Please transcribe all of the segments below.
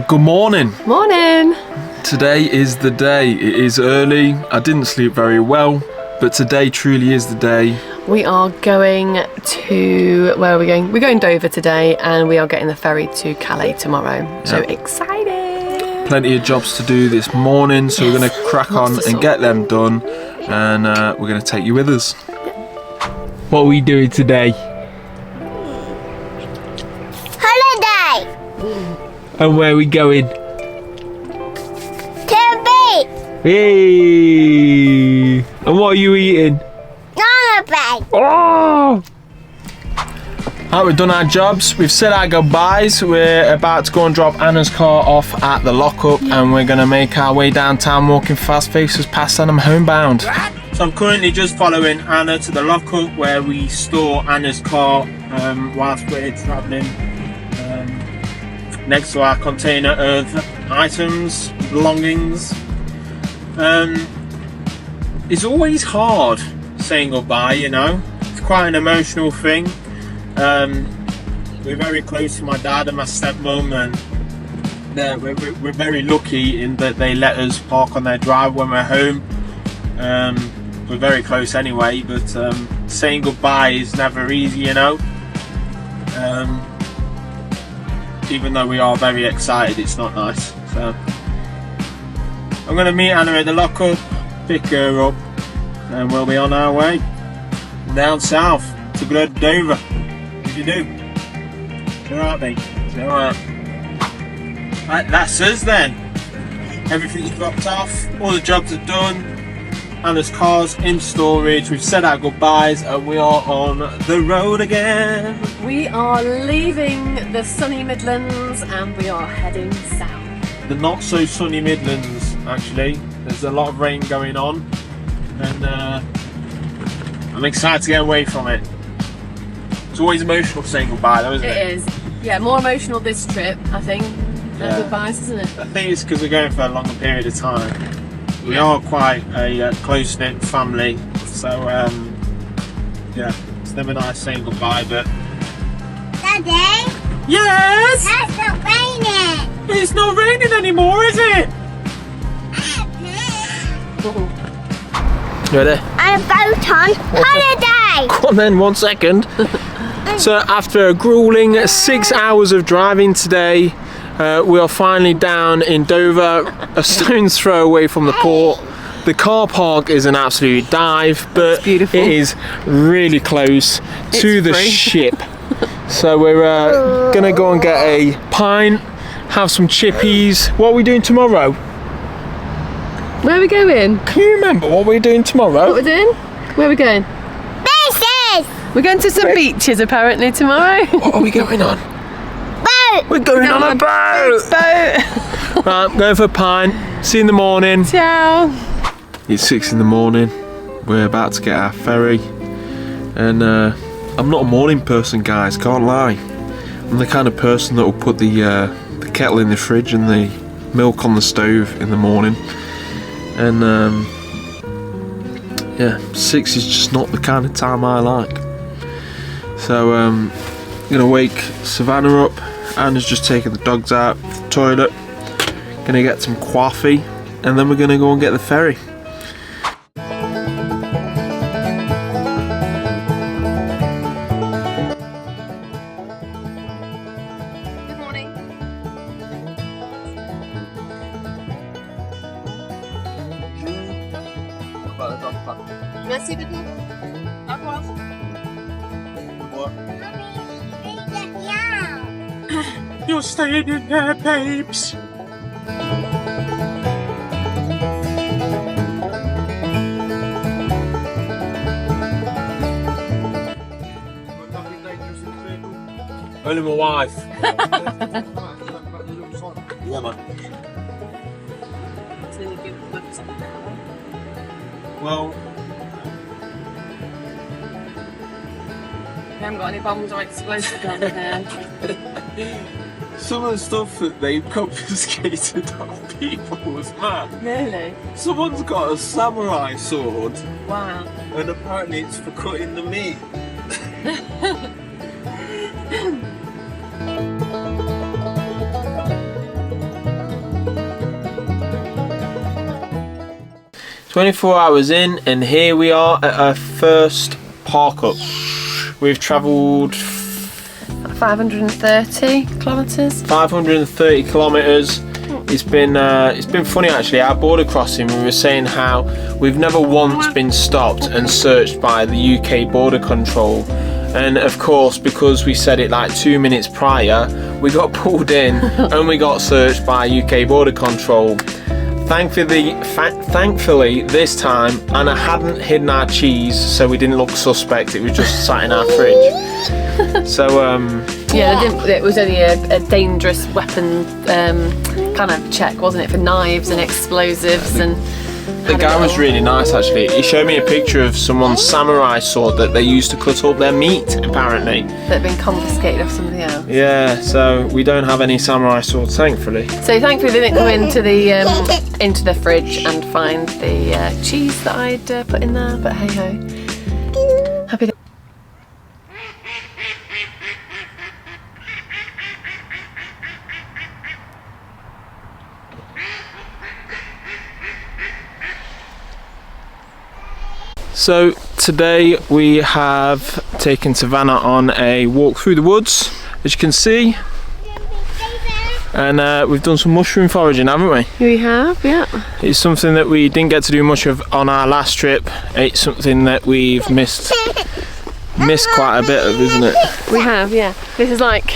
Good morning. Morning. Today is the day. It is early. I didn't sleep very well, but today truly is the day. We are going to, where are we going? We're going Dover today and we are getting the ferry to Calais tomorrow. So excited. Plenty of jobs to do this morning, so we're going to crack on and get them done, and we're going to take you with us. What are we doing today? Holiday! And where are we going? To the beach! Hey! And what are you eating? Holiday! Oh! Right, we've done our jobs, we've said our goodbyes. We're about to go and drop Anna's car off at the lockup, and we're going to make our way downtown walking fast faces past and I'm homebound. So I'm currently just following Anna to the lockup where we store Anna's car whilst we're travelling, next to our container of items, belongings. It's always hard saying goodbye, you know. It's quite an emotional thing. We're very close to my dad and my stepmom, and we're very lucky in that they let us park on their drive when we're home. We're very close anyway, but saying goodbye is never easy, you know. Even though we are very excited, it's not nice. So I'm going to meet Anna at the lockup, pick her up, and we'll be on our way down south to go to Dover. What do you do? Alright, mate. Alright. Right, that's us then. Everything's dropped off, all the jobs are done, Anna's car's in storage, we've said our goodbyes, and we are on the road again. We are leaving the sunny Midlands and we are heading south. The not so sunny Midlands, actually. There's a lot of rain going on, and I'm excited to get away from it. It's always emotional saying goodbye though, isn't it? It is. Yeah, more emotional this trip, I think, than goodbyes, isn't it? I think it's because we're going for a longer period of time. We are quite a close-knit family, so yeah, it's never nice saying goodbye, but... Daddy? Yes? It's not raining! It's not raining anymore, is it? You ready? I'm a boat on holiday! Come on then, 1 second. So after a grueling 6 hours of driving today, we are finally down in Dover, a stone's throw away from the port. The car park is an absolute dive, but it is really close to the ship. So we're gonna go and get a pint, have some chippies. What are we doing tomorrow? Where are we going? Can you remember what we're doing tomorrow? What we're doing? Where are we going? Beaches! We're going to some beaches apparently tomorrow. What are we going on? Boat! We're going on a boat! Boat! Right, I'm going for a pint. See you in the morning. Ciao! It's 6 in the morning. We're about to get our ferry. And I'm not a morning person, guys, can't lie. I'm the kind of person that will put the kettle in the fridge and the milk on the stove in the morning. And yeah, 6 is just not the kind of time I like. So I'm gonna wake Savannah up. Anna's just taking the dogs out of the toilet. Gonna get some coffee, and then we're gonna go and get the ferry. Good morning. Merci beaucoup. Au revoir. You're staying in there, babes. Only my wife. Yeah, man. Well, We haven't got any bombs or explosives on here. some of the stuff that they've confiscated off people was mad. Really? Someone's got a samurai sword, Wow. and apparently it's for cutting the meat. 24 hours in, and here we are at our first park up. We've travelled 530 kilometres. 530 kilometres. It's been funny actually. Our border crossing, we were saying how we've never once been stopped and searched by the UK border control, and of course because we said it like 2 minutes prior, we got pulled in and we got searched by UK border control. Thankfully this time Anna hadn't hidden our cheese, so we didn't look suspect. It was just sat in our fridge. So yeah, it was only a dangerous weapon kind of check, wasn't it, for knives and explosives. And the guy was really nice actually. He showed me a picture of someone's samurai sword that they used to cut up their meat, apparently. That had been confiscated off somebody else. Yeah, so we don't have any samurai swords, thankfully. So thankfully they didn't go into the fridge and find the cheese that I'd put in there, but hey ho. Happy day. So today we have taken Savannah on a walk through the woods, as you can see, and we've done some mushroom foraging, haven't we? We have, yeah. It's something that we didn't get to do much of on our last trip. It's something that we've missed quite a bit of, isn't it? We have, yeah. This is like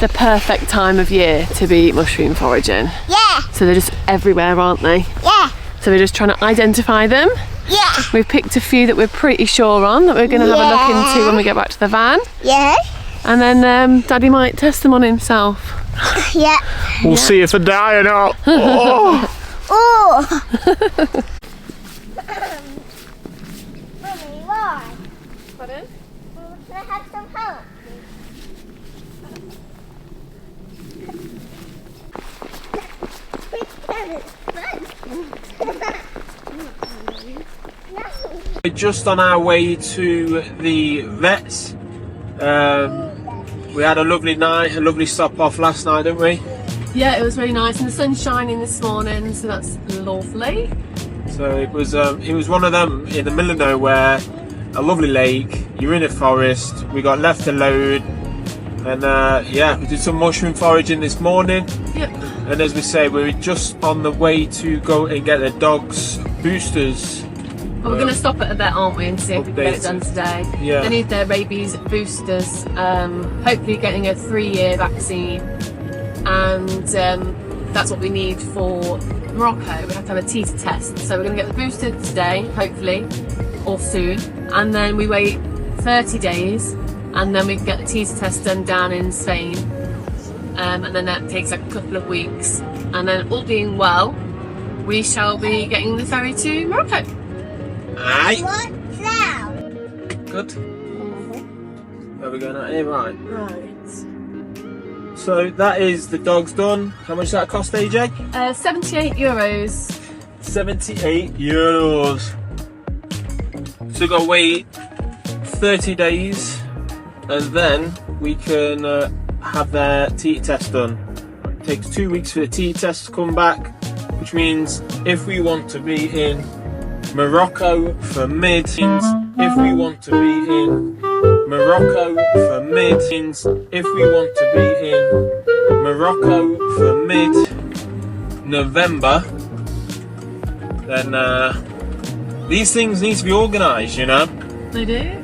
the perfect time of year to be mushroom foraging. Yeah. So they're just everywhere, aren't they? Yeah. So we're just trying to identify them. Yeah. We've picked a few that we're pretty sure on, that we're going to have a look into when we get back to the van. Yeah. And then Daddy might test them on himself. Yeah. We'll see if I die or not. Oh. Oh. Mummy, why? Pardon? Can I have some help? We're just on our way to the vets. We had a lovely night, a lovely stop off last night, didn't we? Yeah, it was really nice, and the sun's shining this morning, so that's lovely. So it was one of them in the middle of nowhere, a lovely lake. You're in a forest. We got left alone, and yeah, we did some mushroom foraging this morning. Yep. And as we say, we're just on the way to go and get the dogs' boosters. Well, we're going to stop at a vet, aren't we, and see if we can get it done today. Yeah. They need their rabies boosters, hopefully getting a 3-year vaccine, and that's what we need for Morocco. We have to have a teaser test, so we're going to get the booster today, hopefully, or soon, and then we wait 30 days, and then we can get the teaser test done down in Spain, and then that takes like a couple of weeks, and then all being well, we shall be getting the ferry to Morocco. Aye. What now? Good. Where are we going out here? Right. Right. So that is the dogs done. How much does that cost, AJ? €78. 78 euros. So we've got to wait 30 days and then we can have their teat test done. It takes 2 weeks for the teat test to come back, which means if we want to be in Morocco for mid, if we want to be in Morocco for mid, if we want to be in Morocco for mid-November, then these things need to be organised, you know. They do.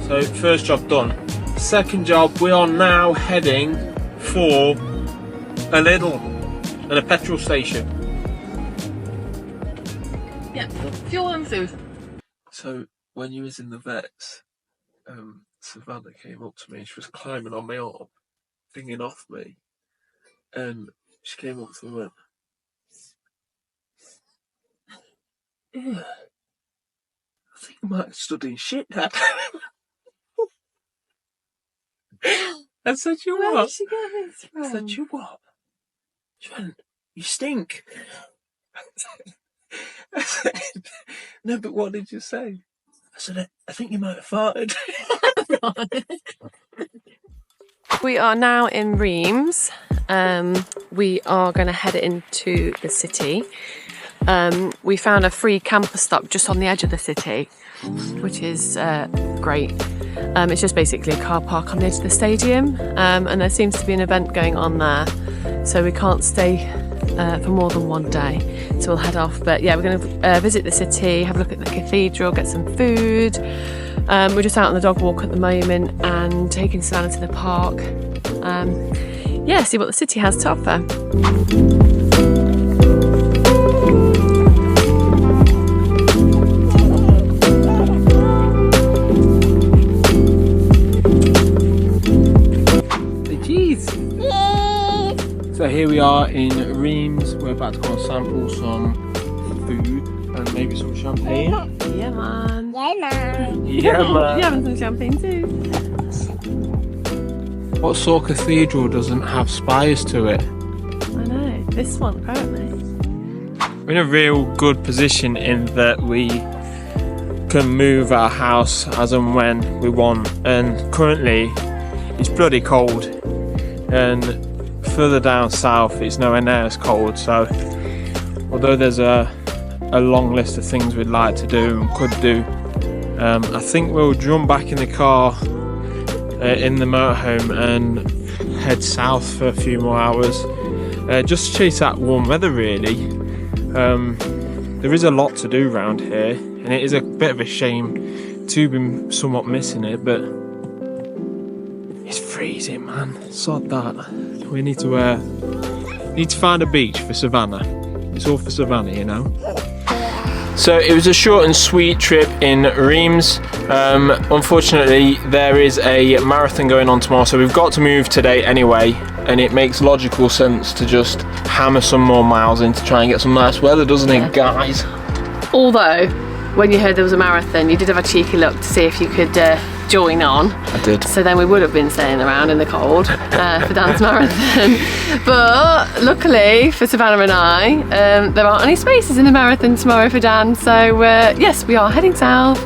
So first job done. Second job, we are now heading for a Lidl and a petrol station. Yeah, fuel and food. So when you was in the vets, Savannah came up to me. She was climbing on my arm, dinging off me, and she came up to me and went, "Yeah, I think you might have studied shit, Dad." I said, "You Where what?" did she get this from? I said, "You what?" She went, "You stink." I said, "No, but what did you say?" I said, "I think you might have farted." We are now in Reims. We are going to head into the city. we found a free camper stop just on the edge of the city, which is great. It's just basically a car park on the edge of the stadium, and there seems to be an event going on there, so we can't stay for more than one day, so we'll head off. But yeah, we're going to visit the city, have a look at the cathedral, get some food. We're just out on the dog walk at the moment and taking Savannah to the park. Yeah, see what the city has to offer. So here we are in Reims. We're about to go and sample some food and maybe some champagne. Yeah, man. Yeah, man. Yeah, man. You're having some champagne too. What sort of cathedral doesn't have spires to it? I know, this one apparently. We're in a real good position in that we can move our house as and when we want, and currently it's bloody cold, and further down south it's nowhere near as cold. So although there's a long list of things we'd like to do and could do, I think we'll jump back in the car in the motorhome and head south for a few more hours, just to chase that warm weather really. There is a lot to do around here, and it is a bit of a shame to be somewhat missing it, but it's freezing, man. Sod that. We need to find a beach for Savannah. It's all for Savannah, you know. So it was a short and sweet trip in Reims. Unfortunately, there is a marathon going on tomorrow, so we've got to move today anyway, and it makes logical sense to just hammer some more miles in to try and get some nice weather, doesn't it, guys? Although, When you heard there was a marathon, you did have a cheeky look to see if you could join on. I did. So then we would have been staying around in the cold for Dan's marathon. But luckily for Savannah and I, there aren't any spaces in the marathon tomorrow for Dan. So yes, we are heading south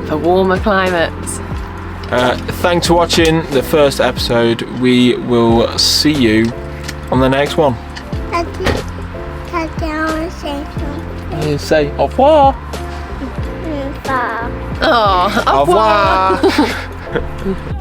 for warmer climates. Thanks for watching the first episode. We will see you on the next one. Say au revoir. Oh, au revoir. Au revoir.